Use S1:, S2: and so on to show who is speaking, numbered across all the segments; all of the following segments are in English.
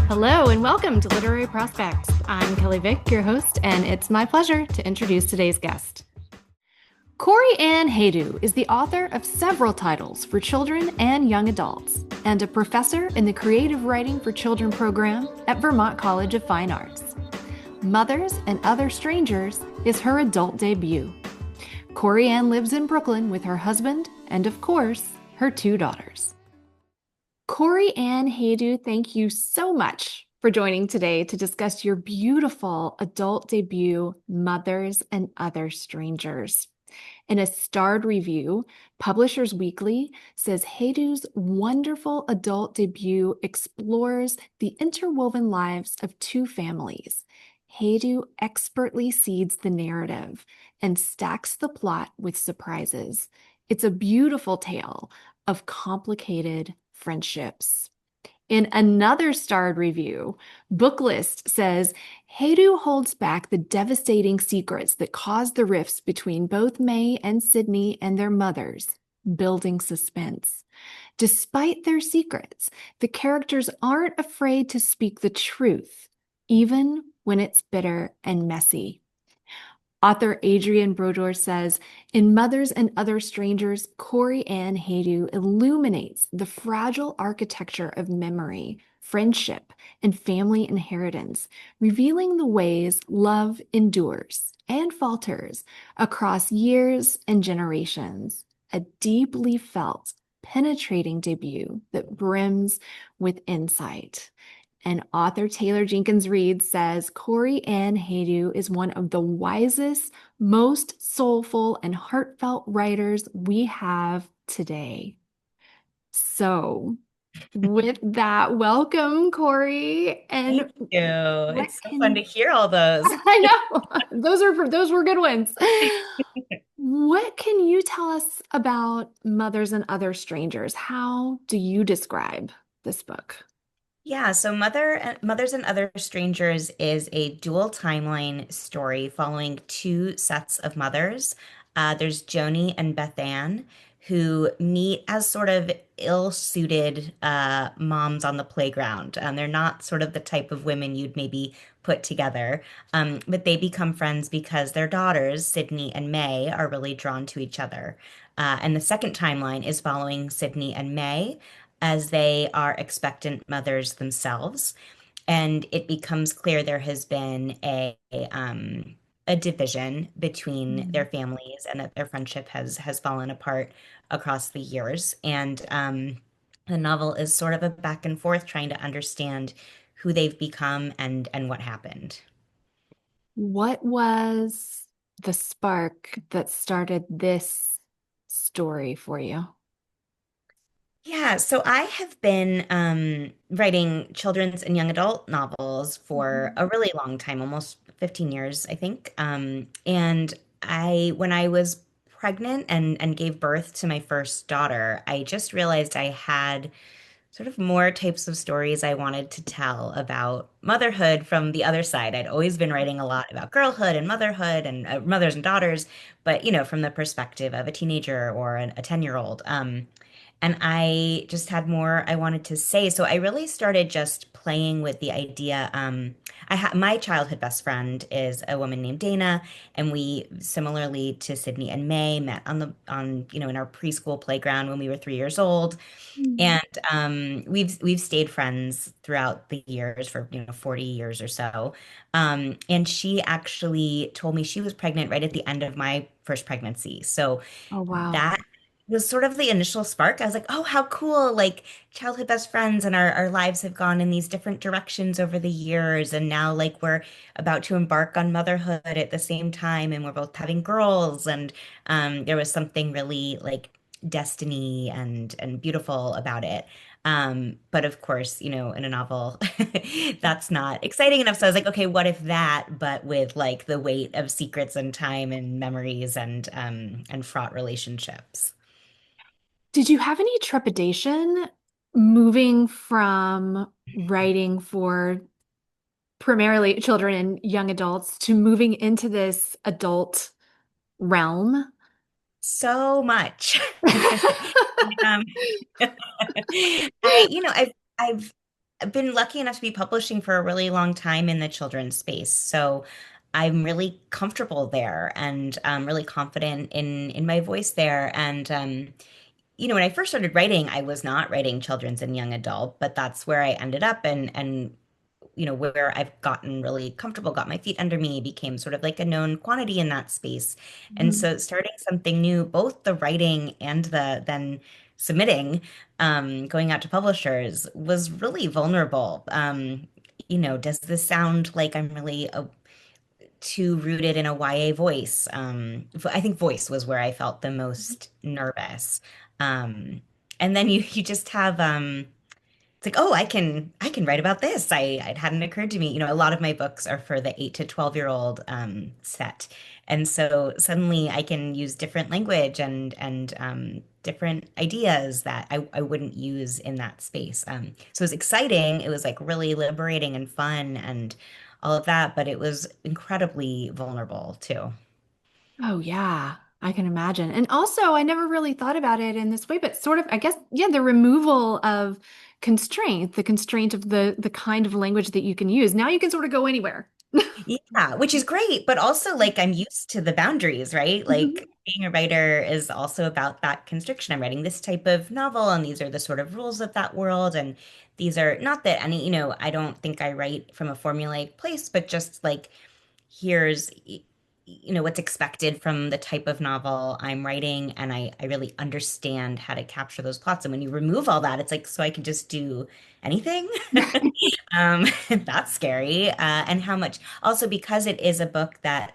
S1: Hello and welcome to Literary Prospects. I'm Kelly Vick, your host, and it's my pleasure to introduce today's guest. Corey Ann Haydu is the author of several titles for children and young adults, and a professor in the Creative Writing for Children program at Vermont College of Fine Arts. Mothers and Other Strangers is her adult debut. Corey Ann lives in Brooklyn with her husband and, of course, her two daughters. Corey Ann Haydu, thank you so much for joining today to discuss your beautiful adult debut, Mothers and Other Strangers. In a starred review, Publishers Weekly says Haydu's wonderful adult debut explores the interwoven lives of two families. Haydu expertly seeds the narrative and stacks the plot with surprises. It's a beautiful tale of complicated friendships. In another starred review, Booklist says Haydu holds back the devastating secrets that caused the rifts between both May and Sydney and their mothers, building suspense. Despite their secrets, the characters aren't afraid to speak the truth, even when it's bitter and messy. Author Adrienne Brodeur says, in Mothers and Other Strangers, Corey Ann Haydu illuminates the fragile architecture of memory, friendship, and family inheritance, revealing the ways love endures and falters across years and generations. A deeply felt, penetrating debut that brims with insight. And author Taylor Jenkins Reid says Corey Ann Haydu is one of the wisest, most soulful, and heartfelt writers we have today. So, with that, welcome, Corey. And
S2: Thank you.
S1: what
S2: It's so fun to
S1: can
S2: hear all those.
S1: I know those were good ones. What can you tell us about Mothers and Other Strangers? How do you describe this book?
S2: Yeah, so Mothers and Other Strangers is a dual timeline story following two sets of mothers. There's Joni and Beth Ann, who meet as sort of ill-suited moms on the playground. They're not sort of the type of women you'd maybe put together, but they become friends because their daughters, Sydney and May, are really drawn to each other. And the second timeline is following Sydney and May as they are expectant mothers themselves. And it becomes clear there has been a division between their families and that their friendship has fallen apart across the years. And the novel is sort of a back and forth trying to understand who they've become and what happened.
S1: What was the spark that started this story for you?
S2: Yeah, so I have been writing children's and young adult novels for
S1: Mhm.
S2: a really long time, almost 15 years, I think. And when I was pregnant and gave birth to my first daughter, I just realized I had sort of more types of stories I wanted to tell about motherhood from the other side. I'd always been writing a lot about girlhood and motherhood and mothers and daughters, but from the perspective of a teenager or a 10-year-old. And I just had more I wanted to say. So I really started just playing with the idea. My childhood best friend is a woman named Dana, and we, similarly to Sydney and May, met in our preschool playground when we were 3 years old.
S1: Mm.
S2: And we've stayed friends throughout the years for 40 years or so. And she actually told me she was pregnant right at the end of my first pregnancy. So
S1: Oh, wow.
S2: that was sort of the initial spark. I was like, oh, how cool. Like childhood best friends and our lives have gone in these different directions over the years. And now like we're about to embark on motherhood at the same time and we're both having girls. And there was something really like destiny and beautiful about it. But of course, in a novel, that's not exciting enough. So I was like, okay, what if that, but with like the weight of secrets and time and memories and fraught relationships.
S1: Did you have any trepidation moving from writing for primarily children and young adults to moving into this adult realm?
S2: So much. Um, I've I've been lucky enough to be publishing for a really long time in the children's space. So I'm really comfortable there and really confident in my voice there. And when I first started writing, I was not writing children's and young adult, but that's where I ended up and where I've gotten really comfortable, got my feet under me, became sort of like a known quantity in that space. And
S1: Mhm.
S2: so starting something new, both the writing and the then submitting, going out to publishers was really vulnerable. Does this sound like I'm really too rooted in a YA voice? I think voice was where I felt the most nervous. Um, and then you just have it's like, oh, I can write about this. It hadn't occurred to me. A lot of my books are for the 8 to 12-year-old set. And so suddenly I can use different language and different ideas that I wouldn't use in that space. So it was exciting. It was like really liberating and fun and all of that, but it was incredibly vulnerable too.
S1: Oh, yeah, I can imagine. And also, I never really thought about it in this way, but sort of, I guess, yeah, the removal of constraint, the constraint of the kind of language that you can use. Now you can sort of go anywhere.
S2: Yeah, which is great, but also like I'm used to the boundaries, right?
S1: Mhm.
S2: Like being a writer is also about that constriction. I'm writing this type of novel, and these are the sort of rules of that world. And these are not that any, I don't think I write from a formulaic place, but just like here's what's expected from the type of novel I'm writing, and I really understand how to capture those plots. And when you remove all that, it's like, so I can just do anything. That's scary. And how much also because it is a book that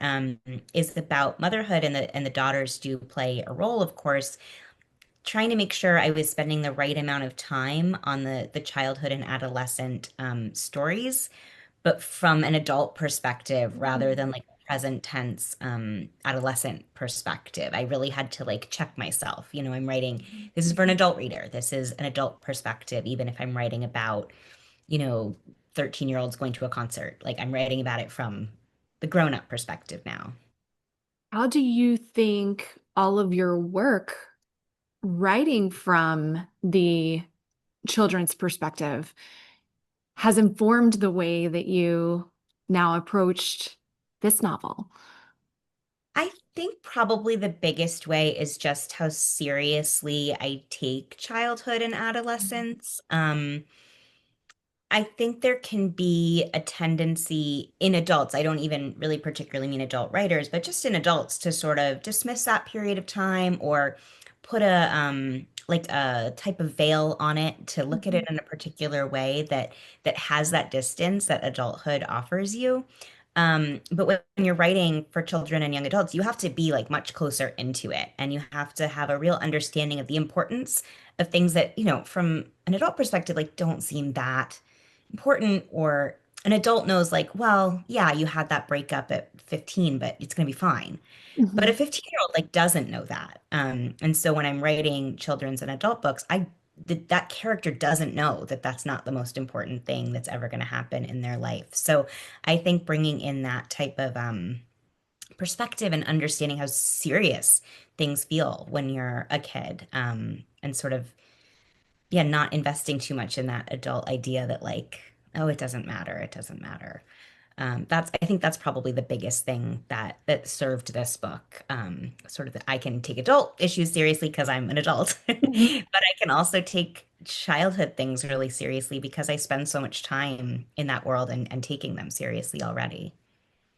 S2: is about motherhood, and the daughters do play a role, of course, trying to make sure I was spending the right amount of time on the childhood and adolescent stories, but from an adult perspective rather than like a present tense adolescent perspective. I really had to like check myself. I'm writing, this is for an adult reader. This is an adult perspective, even if I'm writing about, you know, 13-year-olds going to a concert. Like I'm writing about it from the grown-up perspective now.
S1: How do you think all of your work writing from the children's perspective has informed the way that you now approached this novel?
S2: I think probably the biggest way is just how seriously I take childhood and adolescence. I think there can be a tendency in adults, I don't even really particularly mean adult writers, but just in adults to sort of dismiss that period of time or put a like a type of veil on it to look at it
S1: Mhm.
S2: in a particular way that has that distance that adulthood offers you. But when you're writing for children and young adults, you have to be like much closer into it, and you have to have a real understanding of the importance of things that, from an adult perspective, like don't seem that important, or an adult knows like, well, yeah, you had that breakup at 15, but it's going to be fine. But a
S1: Mhm.
S2: 15-year-old like doesn't know that. And so when I'm writing children's and adult books, that character doesn't know that that's not the most important thing that's ever going to happen in their life. So I think bringing in that type of perspective and understanding how serious things feel when you're a kid, and sort of, yeah, not investing too much in that adult idea that like, oh, it doesn't matter, it doesn't matter. I think that's probably the biggest thing that served this book. Sort of that I can take adult issues seriously because I'm an adult, but
S1: Mhm.
S2: I can also take childhood things really seriously because I spend so much time in that world and taking them seriously already.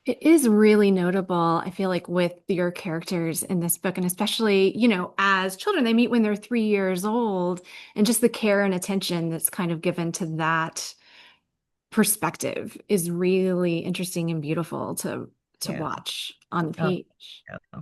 S1: It is really notable, I feel like, with your characters in this book, and especially, as children, they meet when they're 3 years old, and just the care and attention that's kind of given to that perspective is really interesting and beautiful to
S2: Yeah.
S1: watch on the
S2: Oh,
S1: page.
S2: yeah.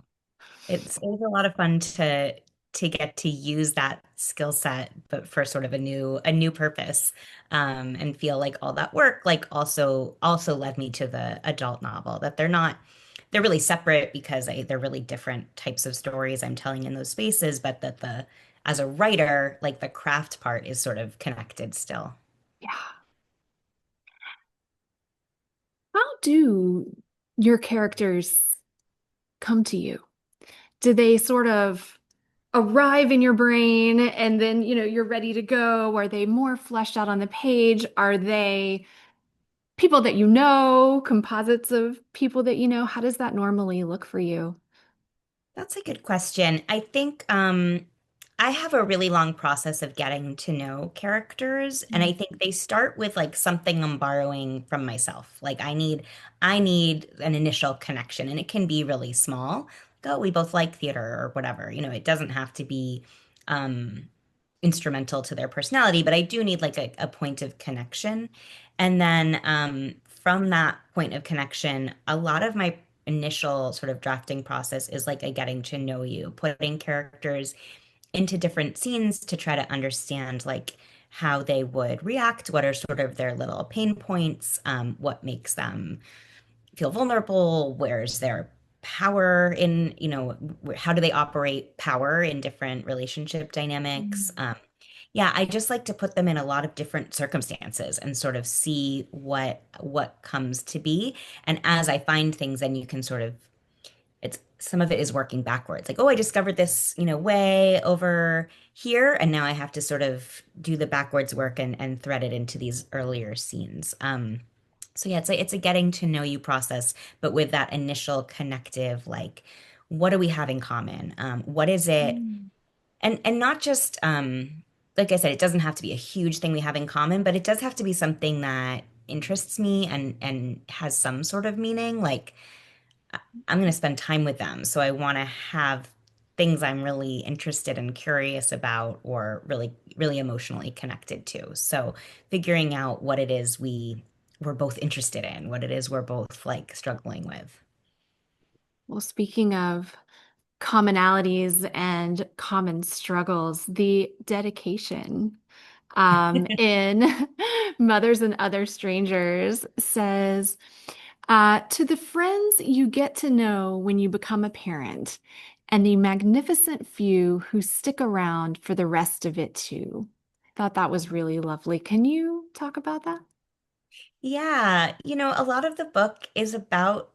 S2: It was a lot of fun to get to use that skill set, but for sort of a new purpose, and feel like all that work like also led me to the adult novel. That they're really separate because they're really different types of stories I'm telling in those spaces, but that the as a writer, like the craft part is sort of connected still.
S1: Yeah. How do your characters come to you? Do they sort of arrive in your brain and then, you're ready to go? Are they more fleshed out on the page? Are they people that you know, composites of people that you know? How does that normally look for you?
S2: That's a good question. I think I have a really long process of getting to know characters, and I
S1: Mm.
S2: think they start with like something I'm borrowing from myself. Like I need an initial connection, and it can be really small. Like, oh, we both like theater or whatever. It doesn't have to be um instrumental to their personality, but I do need like a point of connection. And then from that point of connection, a lot of my initial sort of drafting process is like a getting to know you, putting characters into different scenes to try to understand like how they would react, what are sort of their little pain points, what makes them feel vulnerable, where's their power in, how do they operate power in different relationship dynamics.
S1: Mm.
S2: Yeah, I just like to put them in a lot of different circumstances and sort of see what comes to be. And as I find things, then you can sort of it's some of it is working backwards. Like, oh, I discovered this, way over here, and now I have to sort of do the backwards work and thread it into these earlier scenes. So yeah, it's a getting to know you process, but with that initial connective, like, what do we have in common? What is it?
S1: Mm.
S2: And not just like I said, it doesn't have to be a huge thing we have in common, but it does have to be something that interests me and has some sort of meaning. Like I'm going to spend time with them, so I want to have things I'm really interested and curious about or really really emotionally connected to. So figuring out what it is we're both interested in, what it is we're both like struggling with.
S1: Well, speaking of commonalities and common struggles, the dedication in Mothers and Other Strangers says, to the friends you get to know when you become a parent, and the magnificent few who stick around for the rest of it too. I thought that was really lovely. Can you talk about that?
S2: Yeah, a lot of the book is about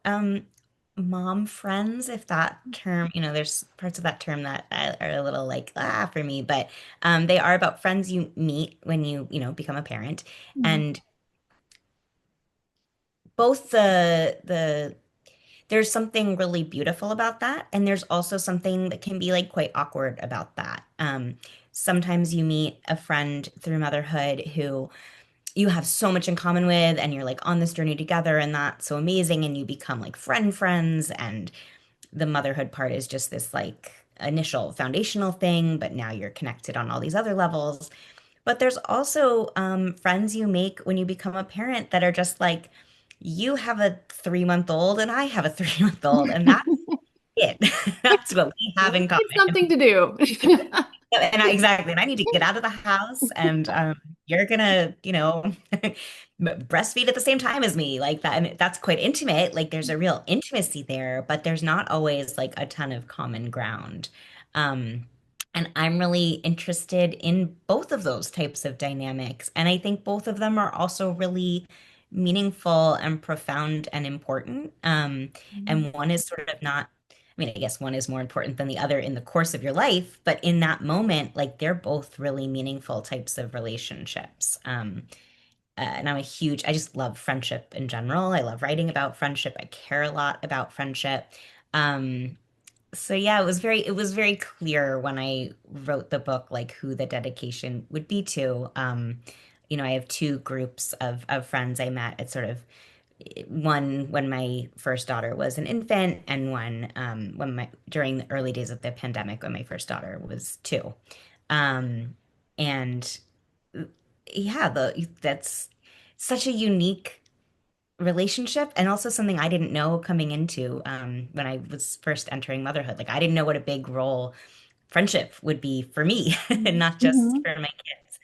S2: mom friends, if that term, there's parts of that term that are a little like for me, but they are about friends you meet when you become a parent.
S1: Mhm.
S2: And both the there's something really beautiful about that, and there's also something that can be like quite awkward about that. Sometimes you meet a friend through motherhood who you have so much in common with, and you're like on this journey together, and that's so amazing, and you become like friends, and the motherhood part is just this like initial foundational thing, but now you're connected on all these other levels. But there's also friends you make when you become a parent that are just like, you have a 3 month old and I have a 3 month old, and that's it. That's what we have
S1: We
S2: in
S1: need
S2: common.
S1: something to do.
S2: Exactly. And I need to get out of the house, and you're gonna, breastfeed at the same time as me, like that. And that's quite intimate. Like there's a real intimacy there, but there's not always like a ton of common ground. Um, and I'm really interested in both of those types of dynamics. And I think both of them are also really meaningful and profound and important. And one is sort of not, I mean, I guess one is more important than the other in the course of your life, but in that moment, like they're both really meaningful types of relationships. And I just love friendship in general. I love writing about friendship. I care a lot about friendship. Um, so yeah, it was very clear when I wrote the book, like who the dedication would be to. I have two groups of friends I met at sort of one when my first daughter was an infant, and one when my during the early days of the pandemic when my first daughter was two. Um, and yeah, that's such a unique relationship, and also something I didn't know coming into when I was first entering motherhood. Like I didn't know what a big role friendship would be for me, and not just
S1: Mhm.
S2: for my kids.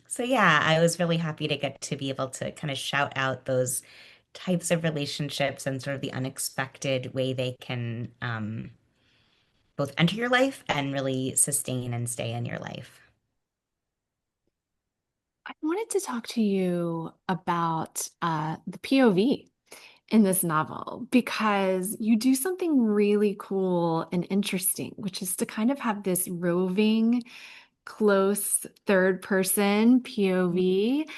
S2: So yeah, I was really happy to get to be able to kind of shout out those types of relationships and sort of the unexpected way they can both enter your life and really sustain and stay in your life.
S1: I wanted to talk to you about the POV in this novel because you do something really cool and interesting, which is to kind of have this roving close third person POV,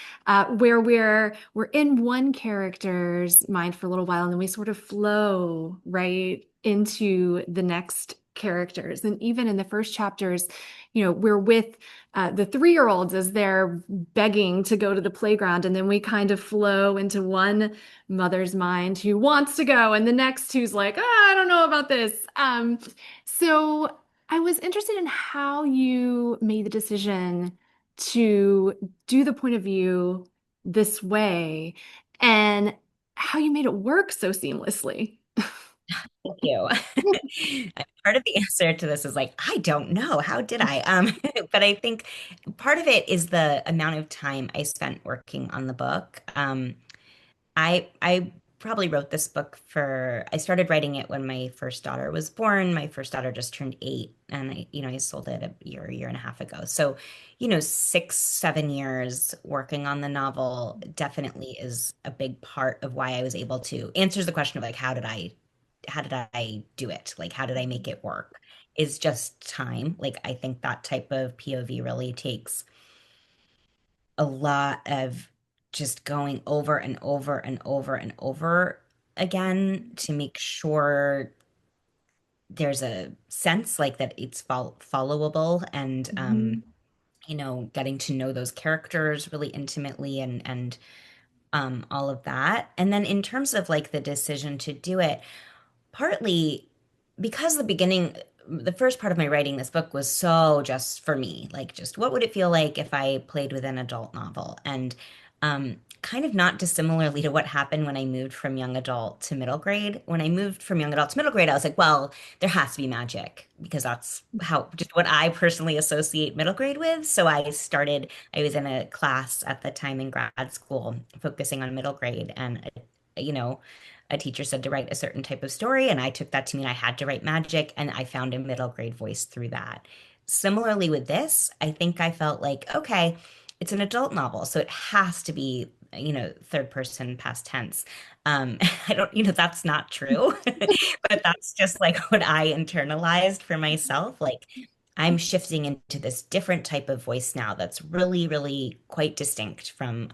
S1: where we're in one character's mind for a little while, and then we sort of flow right into the next characters. And even in the first chapters, we're with the 3-year-olds as they're begging to go to the playground, and then we kind of flow into one mother's mind who wants to go, and the next who's like, I don't know about this. So I was interested in how you made the decision to do the point of view this way and how you made it work so seamlessly.
S2: Thank you. Part of the answer to this is like, I don't know. How did I? But I think part of it is the amount of time I spent working on the book. I probably wrote this book I started writing it when my first daughter was born. My first daughter just turned 8, and I sold it a year and a half ago. So, 6, 7 years working on the novel definitely is a big part of why I was able to answers the question of like, how did I do it? Like, how did I make it work? Is just time. Like, I think that type of POV really takes a lot of just going over and over and over and over again to make sure there's a sense like that it's followable and
S1: Mhm.
S2: getting to know those characters really intimately and all of that. And then in terms of like the decision to do it, partly because the first part of my writing this book was so just for me, like just what would it feel like if I played with an adult novel? And kind of not dissimilarly to what happened when I moved from young adult to middle grade. When I moved from young adult to middle grade, I was like, well, there has to be magic because that's how just what I personally associate middle grade with. So I was in a class at the time in grad school focusing on middle grade and you know, a teacher said to write a certain type of story, and I took that to mean I had to write magic, and I found a middle grade voice through that. Similarly with this, I think I felt like, okay, it's an adult novel, so it has to be, third person past tense. I don't, that's not true, but that's just like what I internalized for myself. Like, I'm shifting into this different type of voice now that's really, really quite distinct from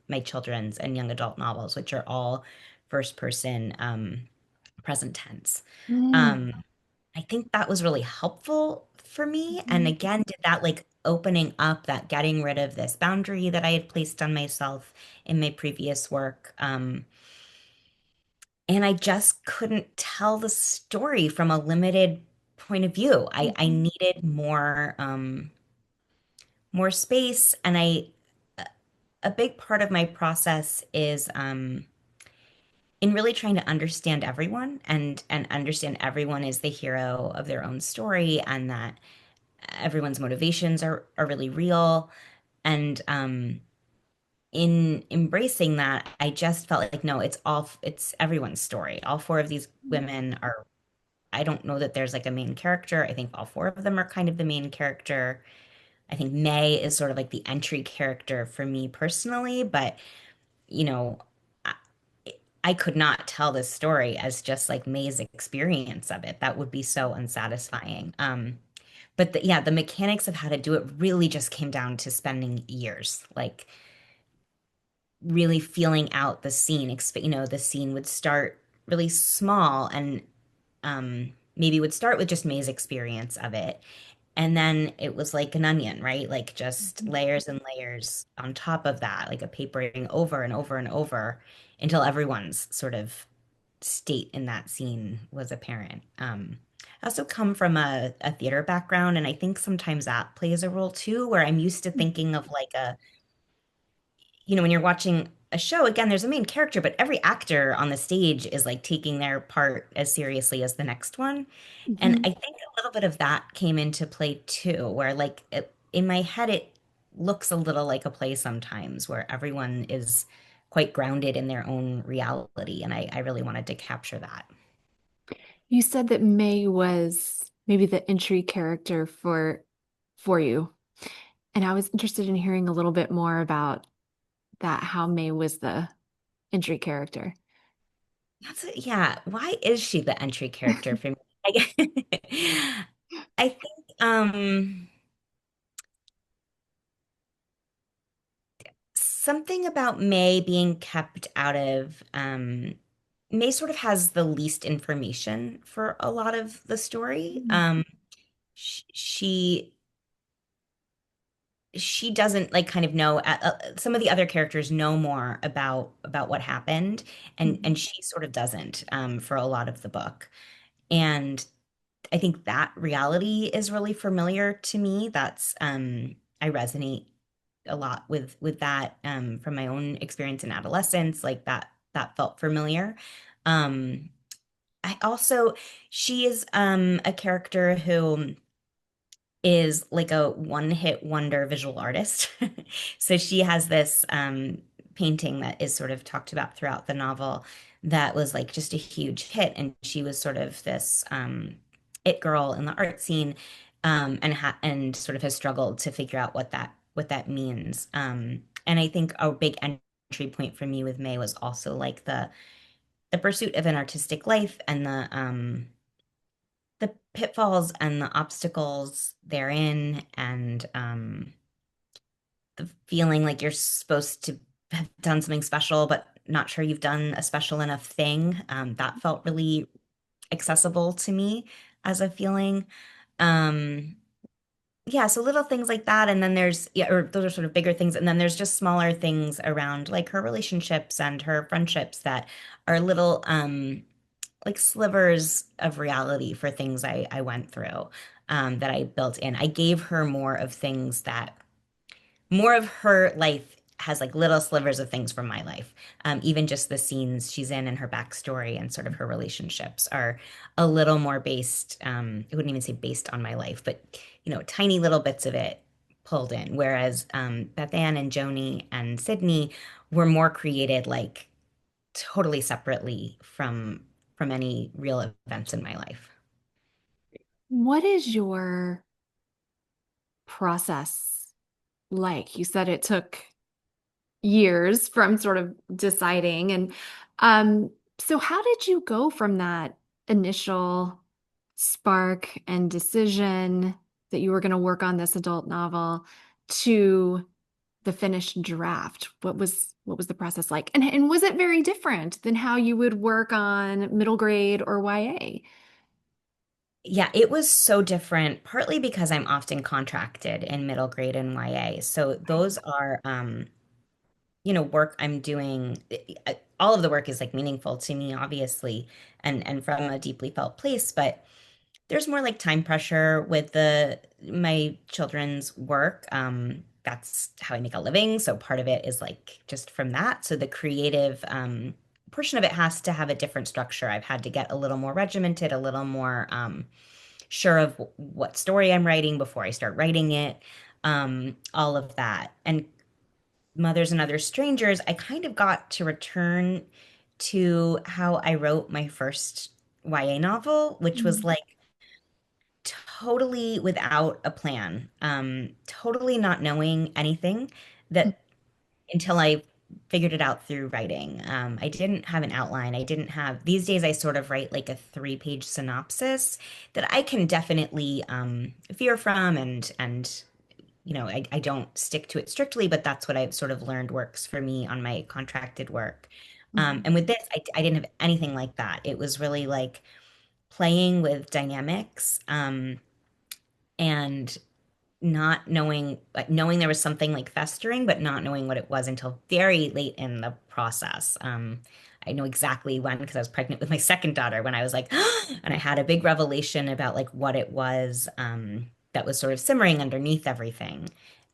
S2: my children's and young adult novels, which are all first person present tense.
S1: Mm.
S2: Um, I think that was really helpful for me. And
S1: Mhm.
S2: again, did that like opening up, that getting rid of this boundary that I had placed on myself in my previous work. And I just couldn't tell the story from a limited point of view. I
S1: Mhm.
S2: needed more space. And a big part of my process is in really trying to understand everyone and understand everyone is the hero of their own story and that everyone's motivations are really real. And in embracing that, I just felt like no, it's everyone's story. All four of these women are I don't know that there's like a main character. I think all four of them are kind of the main character. I think May is sort of like the entry character for me personally, but you know, I, I could not tell this story as just like May's experience of it. That would be so unsatisfying. But yeah, the mechanics of how to do it really just came down to spending years, like really feeling out the scene. The scene would start really small and maybe would start with just May's experience of it. And then it was like an onion, right? Like just layers and layers on top of that, like a papering over and over and over until everyone's sort of state in that scene was apparent. I also come from a theater background, and I think sometimes that plays a role too, where I'm used to thinking of like when you're watching a show, again, there's a main character, but every actor on the stage is like taking their part as seriously as the next one. And
S1: Mhm.
S2: I think a little bit of that came into play too, where in my head, it looks a little like a play sometimes, where everyone is quite grounded in their own reality. And I really wanted to capture that.
S1: You said that May was maybe the entry character for you. And I was interested in hearing a little bit more about that, how May was the entry character.
S2: Yeah. Why is she the entry character for me? I think something about May being kept out of May sort of has the least information for a lot of the story. She she doesn't like kind of know some of the other characters know more about what happened, and
S1: Mhm.
S2: she sort of doesn't for a lot of the book. And I think that reality is really familiar to me. That's I resonate a lot with that from my own experience in adolescence. Like that felt familiar. Um, I also she is a character who is like a one-hit wonder visual artist. So she has this painting that is sort of talked about throughout the novel that was like just a huge hit, and she was sort of this it girl in the art scene, and sort of has struggled to figure out what that means. And I think a big entry point for me with May was also like the pursuit of an artistic life and the pitfalls and the obstacles therein, and the feeling like you're supposed to have done something special but not sure you've done a special enough thing. That felt really accessible to me as a feeling. um yeah, so little things like that, and then there's, yeah, or those are sort of bigger things, and then there's just smaller things around like her relationships and her friendships that are little like slivers of reality for things I went through, that I built in. I gave her more of her life has like little slivers of things from my life. Even just the scenes she's in and her backstory and sort of her relationships are a little more based. I wouldn't even say based on my life, but tiny little bits of it pulled in. Whereas Beth Ann and Joni and Sydney were more created like totally separately from any real events in my life.
S1: What is your process like? You said it took years from sort of deciding. And so, how did you go from that initial spark and decision that you were going to work on this adult novel to the finished draft? What was the process like? And was it very different than how you would work on middle grade or YA?
S2: Yeah, it was so different, partly because I'm often contracted in middle grade and YA. So those are, work I'm doing. All of the work is like meaningful to me, obviously, and from a deeply felt place. But there's more like time pressure with the my children's work. That's how I make a living. So part of it is like just from that. So the creative portion of it has to have a different structure. I've had to get a little more regimented, a little more sure of what story I'm writing before I start writing it, all of that. And Mothers and Other Strangers, I kind of got to return to how I wrote my first YA novel, which was
S1: Mhm.
S2: like totally without a plan, totally not knowing anything that until I figured it out through writing. I didn't have an outline. I didn't have, these days I sort of write like a 3-page synopsis that I can definitely veer from, and I don't stick to it strictly, but that's what I've sort of learned works for me on my contracted work.
S1: Mhm.
S2: And with this, I didn't have anything like that. It was really like playing with dynamics, and not knowing, like knowing there was something like festering, but not knowing what it was until very late in the process. I know exactly when, because I was pregnant with my second daughter, when I was like, and I had a big revelation about like what it was, that was sort of simmering underneath everything.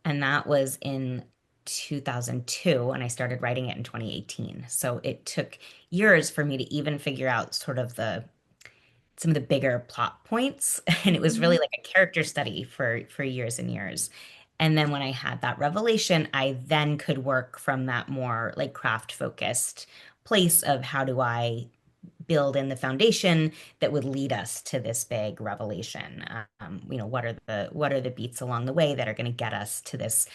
S2: And that was in 2002, and I started writing it in 2018. So it took years for me to even figure out sort of some of the bigger plot points. And it was really
S1: Mhm.
S2: like a character study for years and years. And then when I had that revelation, I then could work from that more like craft focused place of how do I build in the foundation that would lead us to this big revelation. What are the beats along the way that are going to get us to this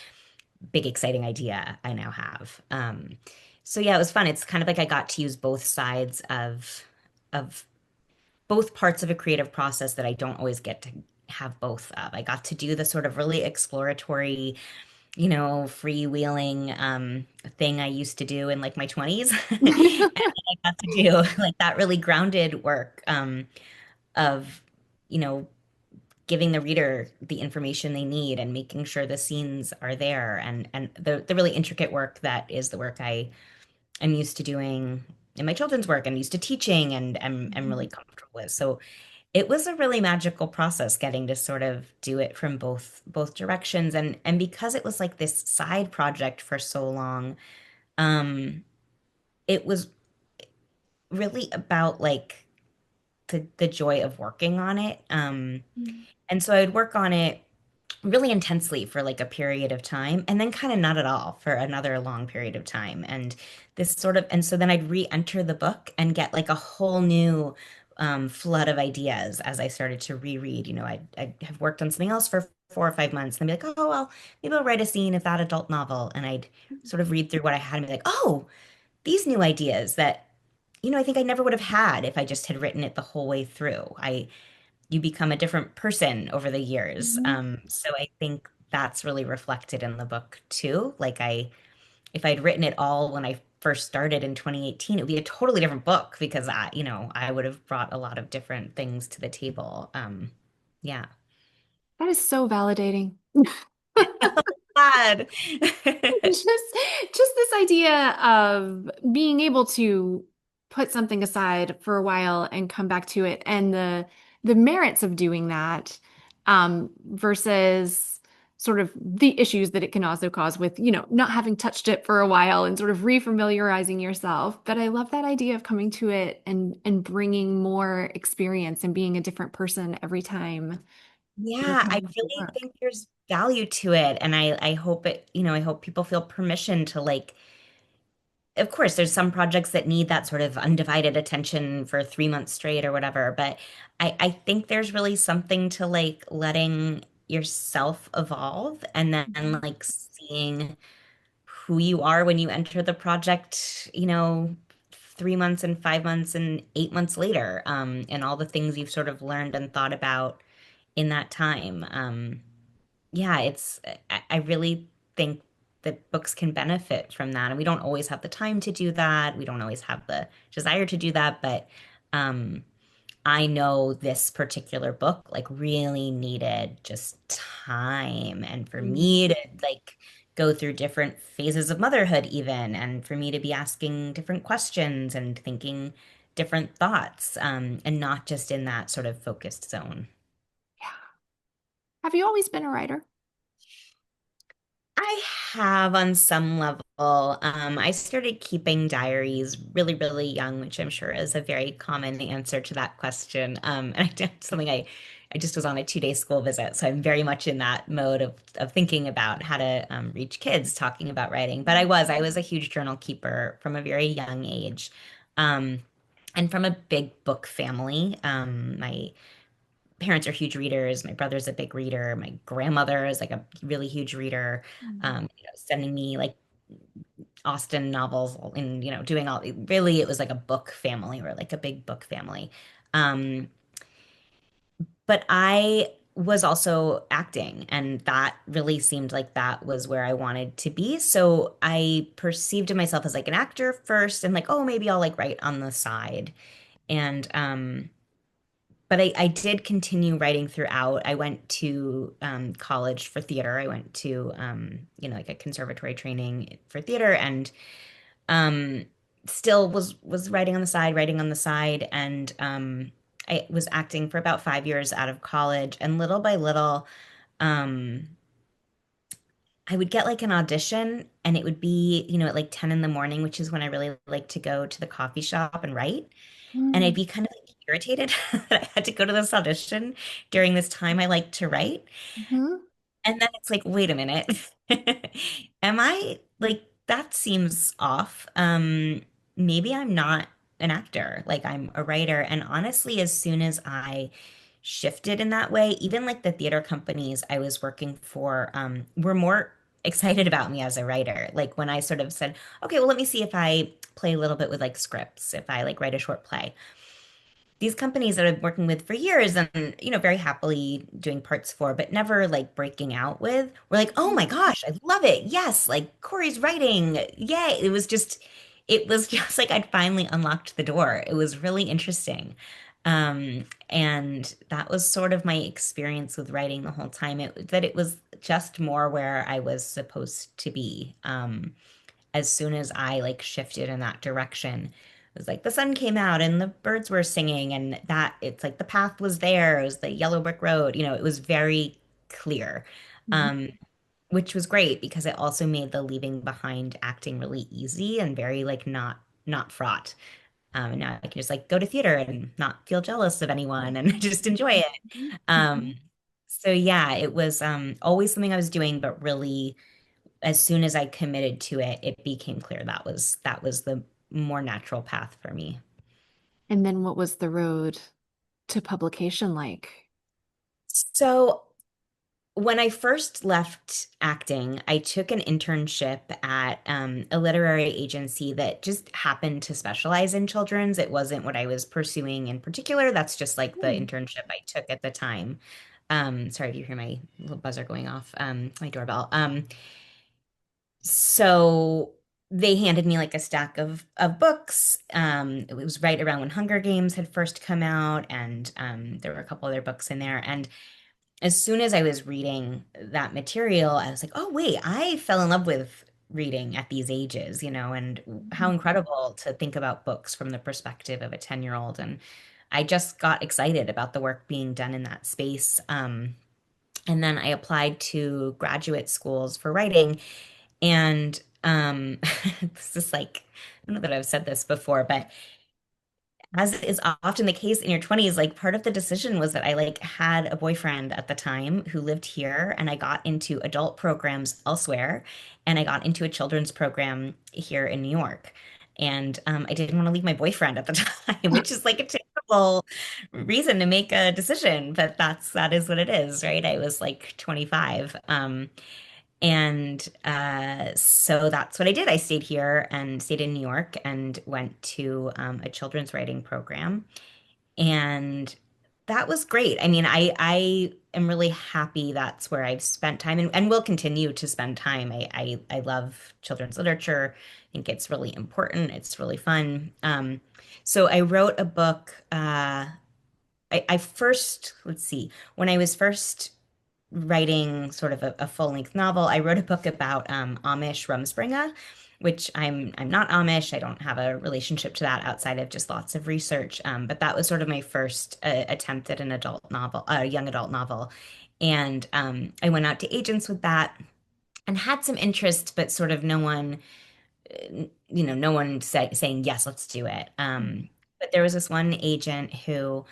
S2: big exciting idea I now have. So yeah, it was fun. It's kind of like I got to use both sides of both parts of a creative process that I don't always get to have both of. I got to do the sort of really exploratory, freewheeling thing I used to do in like my 20s. And I got to do like that really grounded work of, you know, giving the reader the information they need and making sure the scenes are there and the really intricate work that is the work I am used to doing in my children's work and used to teaching and am really comfortable with. So it was a really magical process getting to sort of do it from both directions and because it was like this side project for so long, um, it was really about like the joy of working on it. And so I would work on it really intensely for like a period of time and then kind of not at all for another long period of time. And this sort of, and so then I'd re-enter the book and get like a whole new flood of ideas as I started to reread. I'd have worked on something else for 4 or 5 months and then be like, oh, well, maybe I'll write a scene of that adult novel. And I'd sort of read through what I had and be like, oh, these new ideas that, I think I never would have had if I just had written it the whole way through. You become a different person over the years.
S1: Mhm.
S2: So I think that's really reflected in the book too. If I'd written it all when I first started in 2018, it would be a totally different book because I would have brought a lot of different things to the table. Yeah.
S1: That is so validating.
S2: God.
S1: Just just this idea of being able to put something aside for a while and come back to it and the merits of doing that versus sort of the issues that it can also cause with, not having touched it for a while and sort of refamiliarizing yourself. But I love that idea of coming to it and bringing more experience and being a different person every time you're
S2: Yeah, I
S1: coming to
S2: really
S1: work.
S2: think there's value to it. And I hope I hope people feel permission to like of course, there's some projects that need that sort of undivided attention for 3 months straight or whatever, but I think there's really something to like letting yourself evolve and then
S1: Mhm.
S2: like seeing who you are when you enter the project, 3 months and 5 months and 8 months later, and all the things you've sort of learned and thought about in that time. Yeah, I really think that books can benefit from that. And we don't always have the time to do that. We don't always have the desire to do that. But um, I know this particular book like really needed just time and for me to like go through different phases of motherhood even and for me to be asking different questions and thinking different thoughts and not just in that sort of focused zone.
S1: Yeah. Have you always been a writer?
S2: I have on some level. I started keeping diaries really, really young, which I'm sure is a very common answer to that question. And I did something I just was on a 2-day school visit, so I'm very much in that mode of thinking about how to reach kids talking about writing. But I was a huge journal keeper from a very young age, um, and from a big book family. My parents are huge readers. My brother's a big reader. My grandmother is like a really huge reader,
S1: Mm.
S2: sending me like Austen novels and, doing all really, it was like a book family or like a big book family. Um, but I was also acting, and that really seemed like that was where I wanted to be. So I perceived myself as like an actor first and like, oh, maybe I'll like write on the side. And but I did continue writing throughout. I went to college for theater. I went to like a conservatory training for theater, and um, still was writing on the side, and I was acting for about 5 years out of college. And little by little, um, I would get like an audition, and it would be at like 10 in the morning, which is when I really like to go to the coffee shop and write. And I'd
S1: Mm.
S2: be kind of like irritated that I had to go to this audition during this time I like to write.
S1: Mhm.
S2: And then it's like, wait a minute. Am I like that seems off? Maybe I'm not an actor, like I'm a writer. And honestly, as soon as I shifted in that way, even like the theater companies I was working for, were more excited about me as a writer. Like when I sort of said, okay, well, let me see if I play a little bit with like scripts, if I like write a short play. These companies that I've been working with for years and, very happily doing parts for, but never like breaking out with, were like, oh my gosh, I love it. Yes, like Corey's writing. Yay. It was just like I'd finally unlocked the door. It was really interesting. And that was sort of my experience with writing the whole time. It was just more where I was supposed to be. As soon as I like shifted in that direction, it was like the sun came out and the birds were singing, and that it's like the path was there. It was the yellow brick road. It was very clear,
S1: Mhm.
S2: um, which was great because it also made the leaving behind acting really easy and very like not fraught. And now I can just like go to theater and not feel jealous of anyone and just enjoy it.
S1: Mhm.
S2: Um,
S1: Mhm.
S2: so yeah, it was always something I was doing, but really as soon as I committed to it, it became clear that was the more natural path for me.
S1: And then what was the road to publication like?
S2: So when I first left acting, I took an internship at a literary agency that just happened to specialize in children's. It wasn't what I was pursuing in particular. That's just like the
S1: Hmm.
S2: internship I took at the time. Sorry, do you hear my little buzzer going off? My doorbell. So they handed me like a stack of books. It was right around when Hunger Games had first come out, and there were a couple other books in there. And as soon as I was reading that material, I was like, oh, wait, I fell in love with reading at these ages, and how incredible to think about books from the perspective of a 10-year-old. And I just got excited about the work being done in that space. And then I applied to graduate schools for writing. And this is like, I don't know that I've said this before, but as is often the case in your 20s, like part of the decision was that I like had a boyfriend at the time who lived here, and I got into adult programs elsewhere, and I got into a children's program here in New York. And I didn't want to leave my boyfriend at the time, which is like a typical reason to make a decision, but that is what it is, right? I was like 25. And so that's what I did. I stayed here and stayed in New York and went to a children's writing program. And that was great. I mean, I am really happy that's where I've spent time and will continue to spend time. I love children's literature. I think it's really important. It's really fun. So I wrote a book. I first, let's see, when I was first writing sort of a full-length novel, I wrote a book about Amish Rumspringa, which I'm not Amish. I don't have a relationship to that outside of just lots of research. But that was sort of my first attempt at an adult novel, a young adult novel. And I went out to agents with that and had some interest, but sort of no one saying, yes, let's do it. But there was this one agent who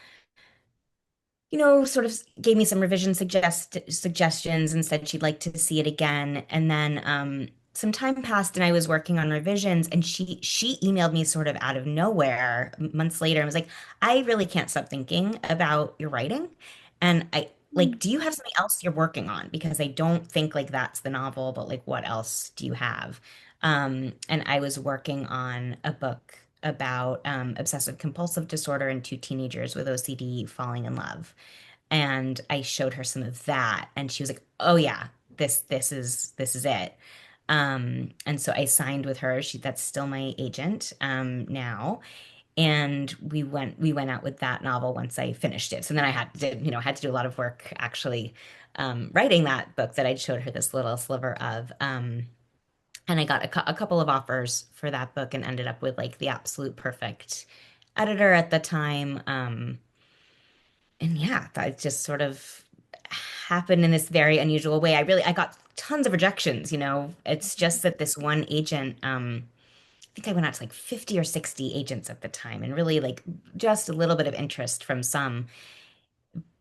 S2: sort of gave me some revision suggestions and said she'd like to see it again. And then some time passed and I was working on revisions and she emailed me sort of out of nowhere months later and was like, I really can't stop thinking about your writing. And I
S1: Hmm.
S2: like, do you have something else you're working on? Because I don't think like that's the novel, but like what else do you have? And I was working on a book about obsessive compulsive disorder and two teenagers with OCD falling in love. And I showed her some of that, and she was like, "Oh yeah, this is it." And so I signed with her. That's still my agent now, and we went out with that novel once I finished it. So then I had to do a lot of work actually writing that book that I showed her this little sliver of. And I got a couple of offers for that book and ended up with like the absolute perfect editor at the time. And yeah, that just sort of happened in this very unusual way. I got tons of rejections. It's just that this one agent, I think I went out to like 50 or 60 agents at the time and really like just a little bit of interest from some.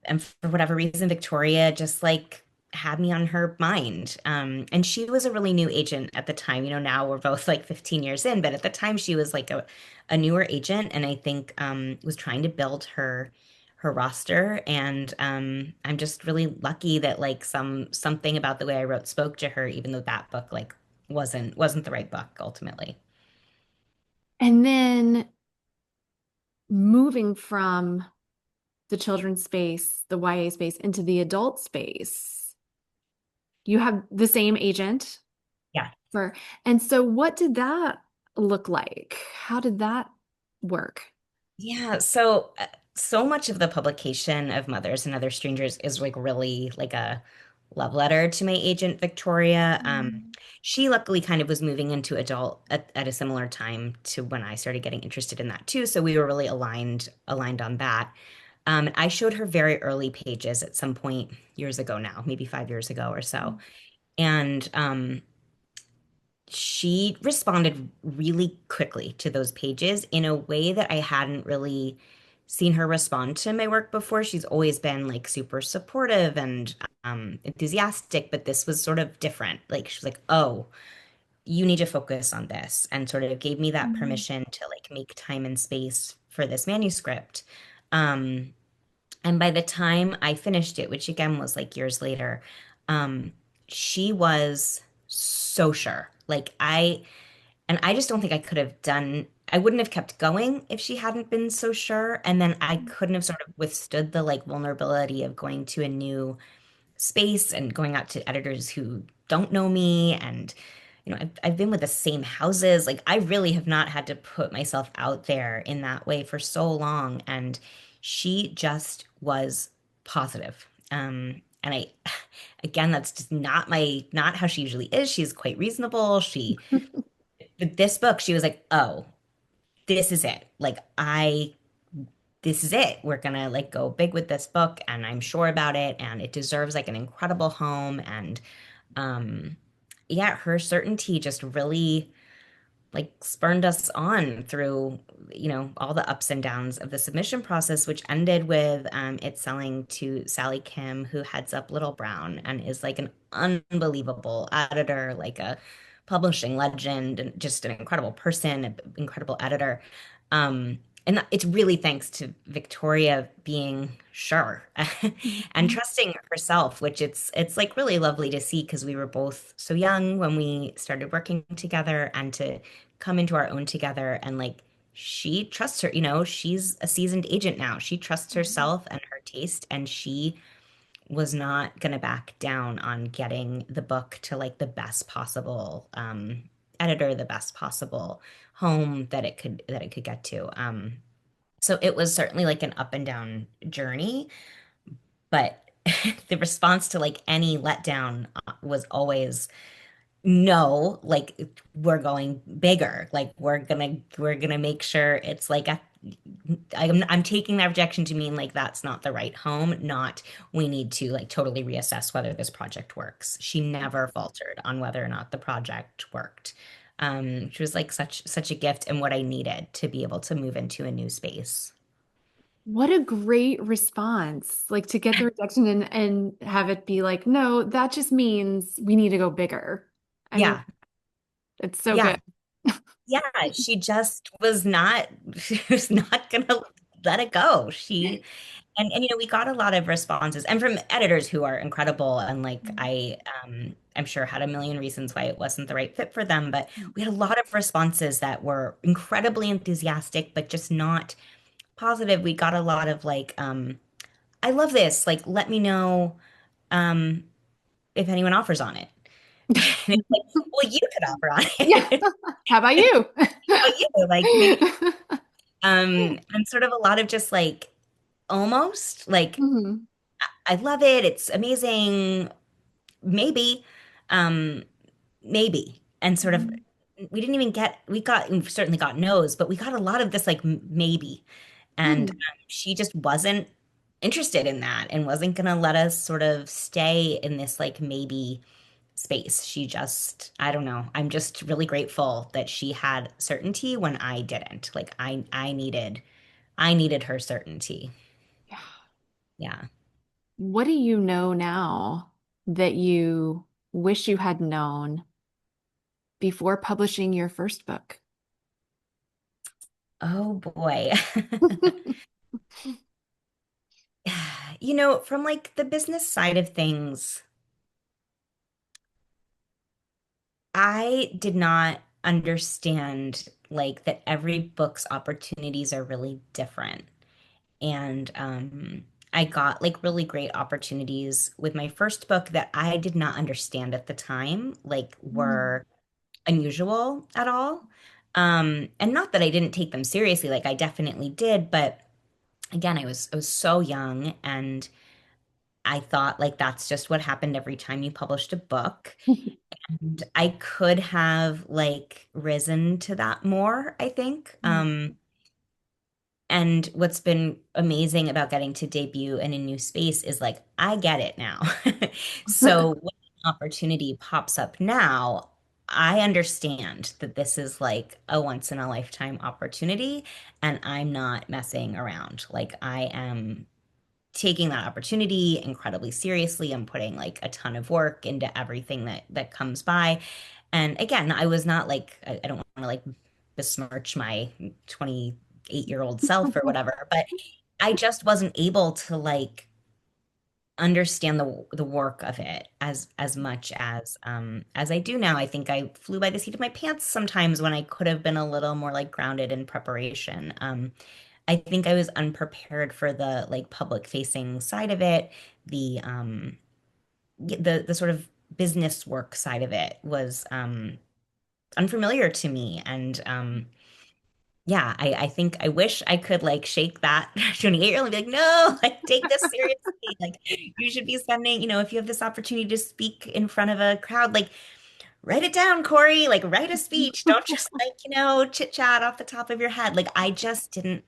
S2: And for whatever reason, Victoria just like had me on her mind. And she was a really new agent at the time. Now we're both like 15 years in, but at the time she was like a newer agent and I think was trying to build her her roster, and I'm just really lucky that like something about the way I wrote spoke to her, even though that book like wasn't the right book ultimately.
S1: And then moving from the children's space, the YA space, into the adult space, you have the same agent
S2: Yeah.
S1: for, and so what did that look like? How did that work?
S2: Yeah, so much of the publication of Mothers and Other Strangers is like really like a love letter to my agent Victoria. She luckily kind of was moving into adult at a similar time to when I started getting interested in that too. So we were really aligned on that. I showed her very early pages at some point years ago now, maybe 5 years ago or so. And she responded really quickly to those pages in a way that I hadn't really seen her respond to my work before. She's always been like super supportive and enthusiastic, but this was sort of different. Like she was like, "Oh, you need to focus on this," and sort of gave me that
S1: Mhm.
S2: permission to like make time and space for this manuscript. Um, and by the time I finished it, which again was like years later, um, she was so sure. And I just don't think I could have done, I wouldn't have kept going if she hadn't been so sure. And then I couldn't have sort of withstood the like vulnerability of going to a new space and going out to editors who don't know me. And, I've been with the same houses. Like, I really have not had to put myself out there in that way for so long. And she just was positive. And again, that's just not how she usually is. She's quite reasonable. But this book, she was like, oh, this is it. This is it. We're gonna like go big with this book, and I'm sure about it, and it deserves like an incredible home. And um, yeah, her certainty just really like spurned us on through, all the ups and downs of the submission process, which ended with it selling to Sally Kim, who heads up Little Brown and is like an unbelievable editor, like a publishing legend, and just an incredible person, an incredible editor. It's really thanks to Victoria being sure and
S1: Mhm.
S2: trusting herself, which it's like really lovely to see because we were both so young when we started working together, and to come into our own together. And like she trusts her, she's a seasoned agent now. She trusts
S1: Mhm.
S2: herself and her taste, and she was not going to back down on getting the book to like the best possible editor, the best possible home that it could get to. So it was certainly like an up and down journey, but the response to like any letdown was always no, like we're going bigger. Like we're gonna make sure it's like I'm taking that rejection to mean like that's not the right home, not we need to like totally reassess whether this project works. She never faltered on whether or not the project worked. She was like such a gift and what I needed to be able to move into a new space.
S1: What a great response. Like to get the rejection and have it be like, no, that just means we need to go bigger. I mean,
S2: Yeah.
S1: it's so
S2: Yeah.
S1: good.
S2: Yeah, she just was not she was not gonna let it go. And we got a lot of responses and from editors who are incredible, and like I'm sure had a million reasons why it wasn't the right fit for them, but we had a lot of responses that were incredibly enthusiastic but just not positive. We got a lot of like I love this, like let me know um if anyone offers on it. And it's like, well, you could offer on
S1: Yeah.
S2: it.
S1: How about you?
S2: But like maybe and sort of a lot of just like almost like
S1: Mhm.
S2: I love it. It's amazing. Maybe, um, maybe, and sort of
S1: Mhm.
S2: we didn't even get we certainly got no's, but we got a lot of this like maybe, and
S1: Mhm.
S2: she just wasn't interested in that and wasn't gonna let us sort of stay in this like maybe space. She just, I don't know. I'm just really grateful that she had certainty when I didn't. Like I needed her certainty.
S1: Yeah.
S2: Yeah.
S1: What do you know now that you wish you had known before publishing your first book?
S2: Oh boy. From like the business side of things, I did not understand like that every book's opportunities are really different. And I got like really great opportunities with my first book that I did not understand at the time, like
S1: Mm.
S2: were unusual at all. And not that I didn't take them seriously, like I definitely did, but again, I was so young and I thought like that's just what happened every time you published a book. And I could have like risen to that more, I think. And what's been amazing about getting to debut in a new space is like, I get it now. So when an opportunity pops up now, I understand that this is like a once in a lifetime opportunity, and I'm not messing around. Like, I am taking that opportunity incredibly seriously. I'm putting like a ton of work into everything that comes by. And again, I was not like I don't want to like besmirch my 28-year-old self or whatever, but I just wasn't able to like understand the work of it as much as I do now. I think I flew by the seat of my pants sometimes when I could have been a little more like grounded in preparation. I think I was unprepared for the like public facing side of it. The sort of business work side of it was unfamiliar to me. And yeah, I think I wish I could like shake that 28-year-old and be like, no, like take this seriously. Like you should be spending, if you have this opportunity to speak in front of a crowd, like write it down, Corey. Like write a speech. Don't just like, chit chat off the top of your head. Like I didn't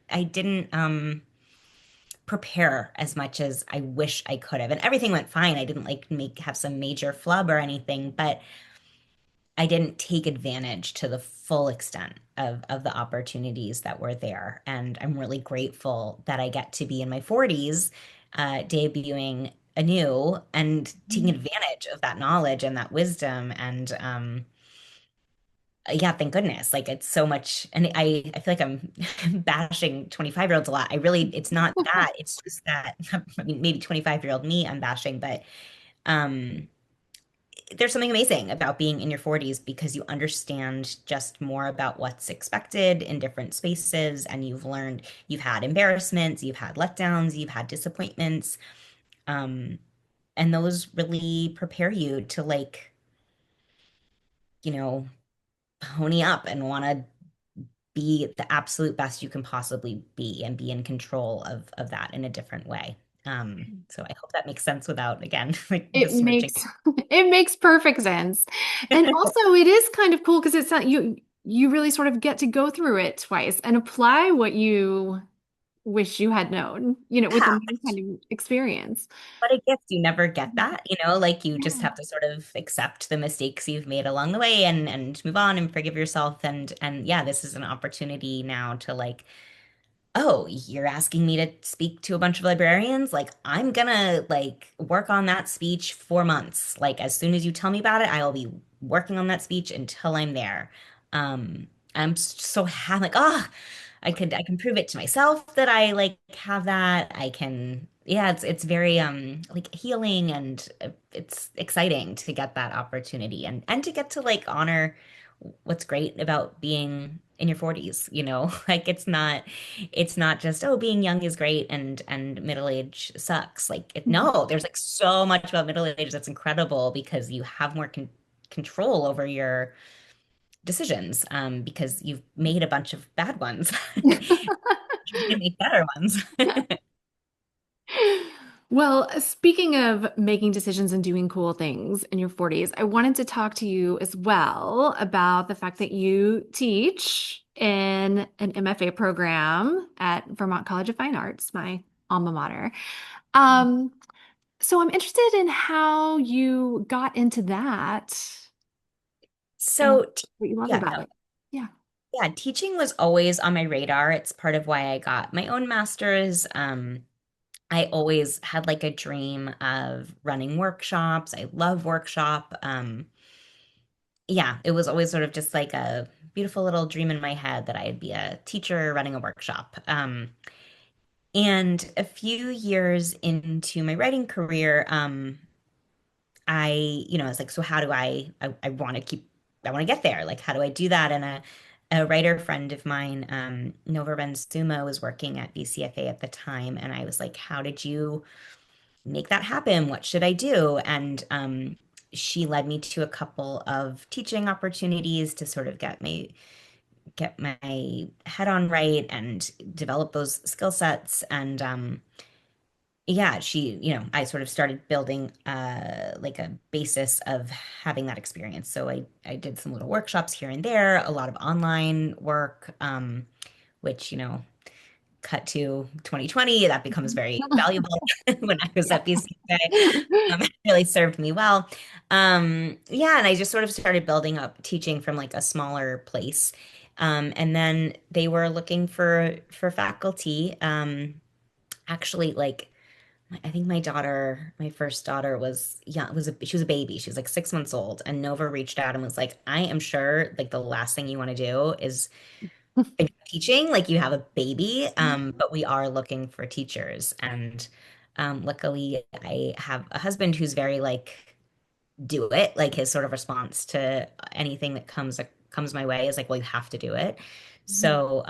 S2: prepare as much as I wish I could have. And everything went fine. I didn't like make have some major flub or anything, but I didn't take advantage to the full extent of the opportunities that were there. And I'm really grateful that I get to be in my 40s, debuting anew and taking advantage of that knowledge and that wisdom. And yeah, thank goodness. Like it's so much. And I feel like I'm bashing 25-year-olds a lot. It's not that. It's just that, I mean, maybe 25-year-old me I'm bashing, but um, there's something amazing about being in your 40s because you understand just more about what's expected in different spaces, and you've had embarrassments, you've had letdowns, you've had disappointments, um, and those really prepare you to like, you know, pony up and want to be the absolute best you can possibly be and be in control of that in a different way. So I hope that makes sense without, again, like
S1: It
S2: besmirching.
S1: makes it makes perfect sense. And also it is kind of cool because it's not you really sort of get to go through it twice and apply what you wish you had known, with a
S2: Yeah,
S1: new kind of experience.
S2: what a gift. You never get that, like you just
S1: Yeah.
S2: have to sort of accept the mistakes you've made along the way and move on and forgive yourself. And yeah, this is an opportunity now to like, oh, you're asking me to speak to a bunch of librarians? Like, I'm gonna like work on that speech for months. Like, as soon as you tell me about it, I'll be working on that speech until I'm there. I'm so happy, like, oh, I can prove it to myself that I like have that. I can, yeah, it's very like healing and it's exciting to get that opportunity and to get to like honor what's great about being in your 40s, like it's not just, oh, being young is great and middle age sucks. Like no, there's like so much about middle age that's incredible because you have more control over your decisions, because you've made a bunch of bad ones. You can make better ones.
S1: Well, speaking of making decisions and doing cool things in your 40s, I wanted to talk to you as well about the fact that you teach in an MFA program at Vermont College of Fine Arts, my alma mater. Um, so I'm interested in how you got into that and
S2: So
S1: what you love
S2: yeah,
S1: about
S2: no,
S1: it. Yeah.
S2: yeah, teaching was always on my radar. It's part of why I got my own master's. I always had like a dream of running workshops. I love workshop. Yeah, it was always sort of just like a beautiful little dream in my head that I'd be a teacher running a workshop. And a few years into my writing career, I was like, so how do I want to I want to get there. Like, how do I do that? And a writer friend of mine, Nova Benzuma, was working at BCFA at the time. And I was like, how did you make that happen? What should I do? And she led me to a couple of teaching opportunities to sort of get my head on right and develop those skill sets. And yeah, I sort of started building like a basis of having that experience. So I did some little workshops here and there, a lot of online work, which, cut to 2020, that becomes very valuable when I was
S1: Yeah.
S2: at BCA. It really served me well. Yeah, and I just sort of started building up teaching from like a smaller place. And then they were looking for faculty. Actually, like I think my first daughter was yeah, she was a baby. She was like 6 months old, and Nova reached out and was like, "I am sure like the last thing you want to do is think of teaching. Like you have a baby, but we are looking for teachers." And luckily, I have a husband who's very like, "Do it." Like his sort of response to anything that comes my way is like, "Well, you have to do it." So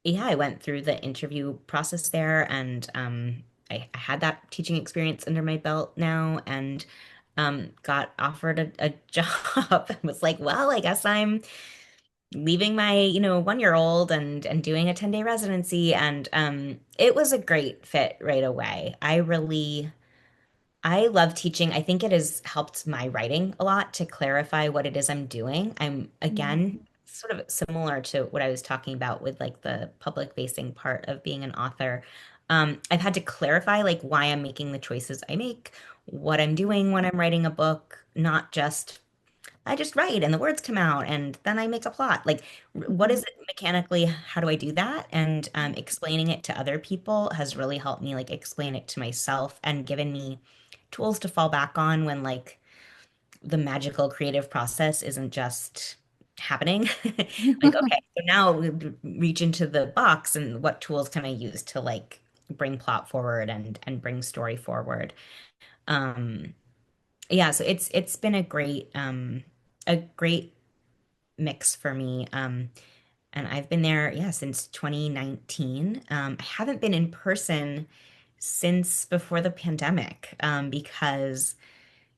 S2: yeah, I went through the interview process there and I had that teaching experience under my belt now and got offered a job and was like, well, I guess I'm leaving my, 1-year-old and doing a 10-day residency. And it was a great fit right away. I love teaching. I think it has helped my writing a lot to clarify what it is I'm doing. I'm, again, sort of similar to what I was talking about with like the public facing part of being an author. I've had to clarify like why I'm making the choices I make, what I'm doing when I'm writing a book, not just I just write and the words come out and then I make a plot. Like, what is it mechanically? How do I do that? And explaining it to other people has really helped me like explain it to myself and given me tools to fall back on when like the magical creative process isn't just happening. Like, okay, so now we reach into the box and what tools can I use to like bring plot forward and bring story forward. Um, yeah, so it's been a great mix for me. And I've been there, yeah, since 2019. I haven't been in person since before the pandemic, because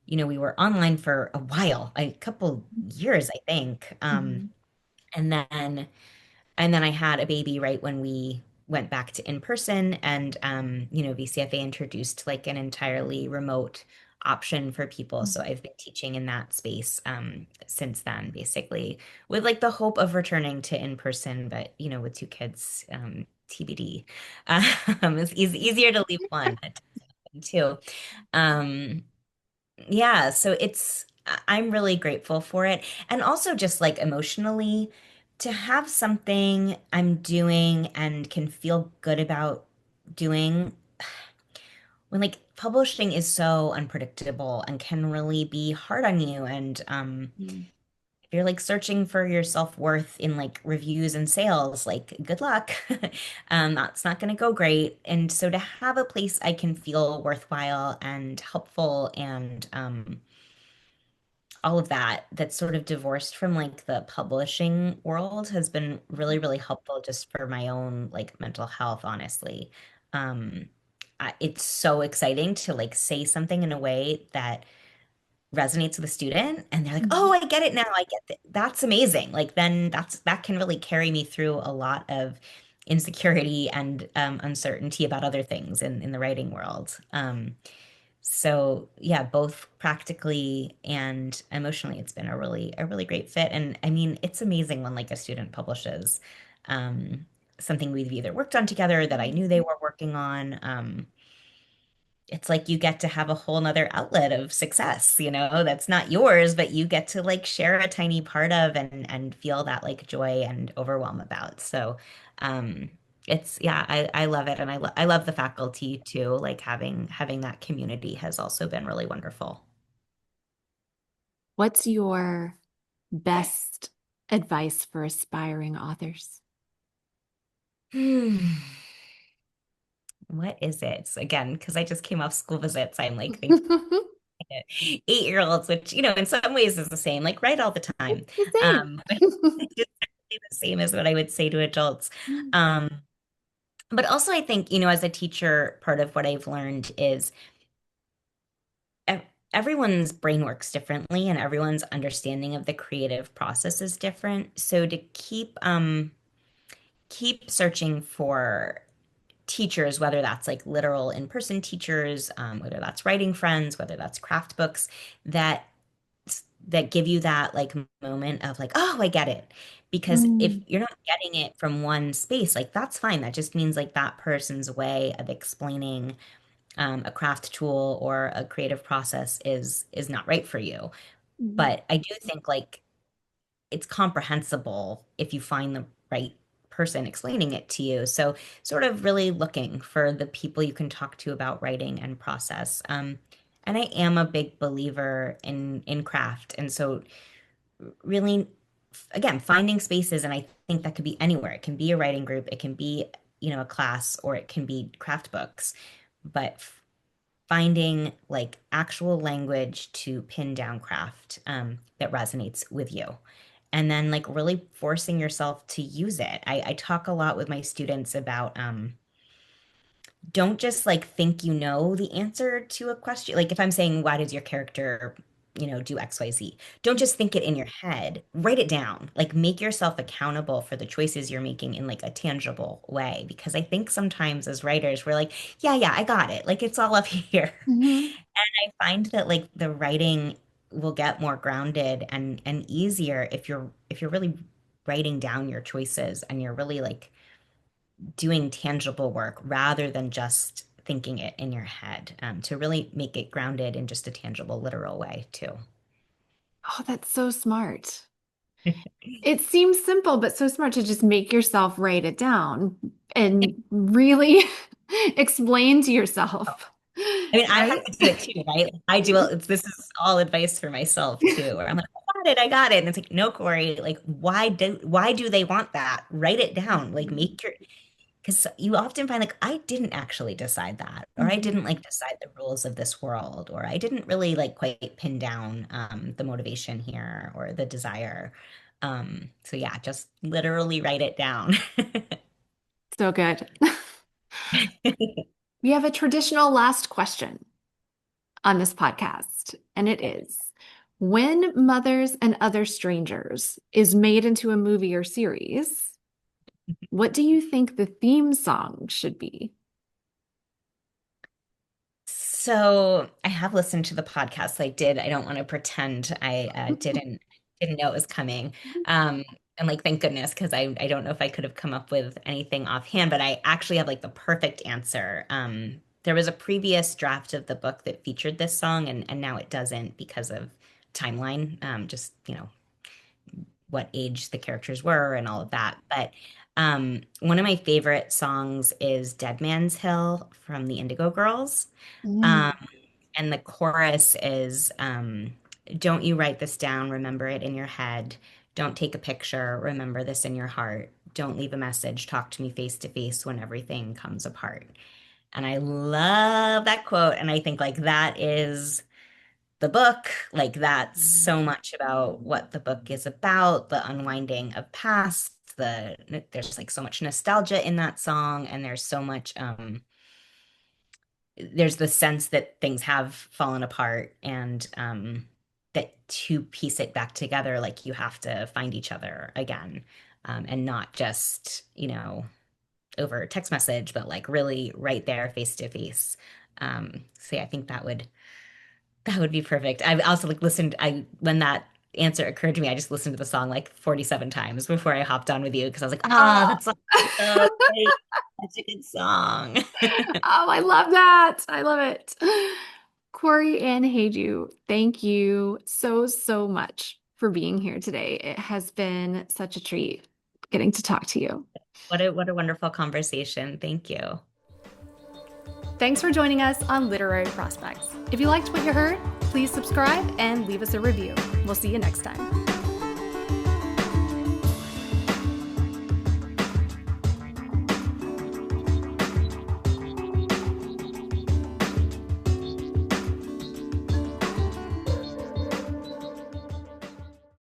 S2: we were online for a while, a couple years, I think. And then and then I had a baby right when we went back to in person, and VCFA introduced like an entirely remote option for people. So I've been teaching in that space since then, basically, with like the hope of returning to in person, but with two kids, TBD. It's easier to leave one, but two. Um, yeah, so I'm really grateful for it. And also just like emotionally to have something I'm doing and can feel good about doing when like publishing is so unpredictable and can really be hard on you. And if you're like searching for your self-worth in like reviews and sales, like good luck. That's not going to go great. And so to have a place I can feel worthwhile and helpful and all of that that's sort of divorced from like the publishing world has been really, really helpful just for my own like mental health, honestly. Um, it's so exciting to like say something in a way that resonates with a student and they're like, "Oh, I get it now. I get that." That's amazing. Like then that can really carry me through a lot of insecurity and uncertainty about other things in the writing world. So yeah, both practically and emotionally, it's been a really great fit. And I mean, it's amazing when like a student publishes something we've either worked on together that I knew they were working on. It's like you get to have a whole nother outlet of success, that's not yours, but you get to like share a tiny part of and feel that like joy and overwhelm about. So um it's yeah, I love it and I love the faculty too. Like having that community has also been really wonderful.
S1: What's your best advice for aspiring authors?
S2: Hmm. what is it? Again, because I just came off school visits, I'm like thinking 8-year-olds, which, in some ways is the same, like write all the time.
S1: The same.
S2: But it's exactly the same as what I would say to adults. Um, but also I think, as a teacher, part of what I've learned is ev- everyone's brain works differently and everyone's understanding of the creative process is different. So to keep searching for teachers, whether that's like literal in-person teachers, whether that's writing friends, whether that's craft books, that give you that like moment of like, oh, I get it. Because if
S1: Mm,
S2: you're not getting it from one space, like that's fine. That just means like that person's way of explaining a craft tool or a creative process is not right for you.
S1: mhm.
S2: But I do think like it's comprehensible if you find the right person explaining it to you. So sort of really looking for the people you can talk to about writing and process. And I am a big believer in craft, and so really, again, finding spaces, and I think that could be anywhere. It can be a writing group, it can be a class, or it can be craft books, but finding like actual language to pin down craft that resonates with you. And then like really forcing yourself to use it. I talk a lot with my students about don't just like think you know the answer to a question. Like if I'm saying, why does your character, do XYZ? Don't just think it in your head. Write it down. Like make yourself accountable for the choices you're making in like a tangible way. Because I think sometimes as writers, we're like, yeah, yeah, I got it. Like it's all up here.
S1: Mhm.
S2: And I find that like the writing will get more grounded and easier if you're really writing down your choices and you're really like doing tangible work rather than just thinking it in your head, to really make it grounded in just a tangible, literal way, too.
S1: Oh, that's so smart. It seems simple, but so smart to just make yourself write it down and really explain to yourself,
S2: I mean, I have
S1: right?
S2: to do it too, right? This is all advice for myself too, where I'm like, I got it. And it's like, no, Corey, like, why do they want that? Write it down. Like, because you often find like I didn't actually decide that, or I
S1: Mhm.
S2: didn't like decide the rules of this world, or I didn't really like quite pin down the motivation here or the desire. So yeah, just literally write it down.
S1: So good. We have a traditional last question on this podcast, and it is, when Mothers and Other Strangers is made into a movie or series, what do you think the theme song should be?
S2: So I have listened to the podcast. I did. I don't want to pretend I didn't know it was coming. Um, and like, thank goodness, because I don't know if I could have come up with anything offhand, but I actually have like the perfect answer. There was a previous draft of the book that featured this song, and now it doesn't because of timeline. Just what age the characters were and all of that. But one of my favorite songs is Dead Man's Hill from the Indigo Girls. Um,
S1: Mm.
S2: and the chorus is don't you write this down, remember it in your head. Don't take a picture, remember this in your heart. Don't leave a message, talk to me face to face when everything comes apart. And I love that quote. And I think like that is the book. Like that's so much about what the book is about, the unwinding of past, there's like so much nostalgia in that song, and there's the sense that things have fallen apart, and that to piece it back together, like you have to find each other again, and not just, over text message, but like really right there face to face. So yeah, I think that would be perfect. I've also like listened, when that answer occurred to me, I just listened to the song like 47 times before I hopped on with you because I was like, ah,
S1: Oh,
S2: that song is so great. Such a good song.
S1: oh, I love that. I love it. Corey and Haydu, thank you so, so much for being here today. It has been such a treat getting to talk to you.
S2: What a wonderful conversation. Thank you.
S1: Thanks for joining us on Literary Prospects. If you liked what you heard, please subscribe and leave us a review. We'll see you next time.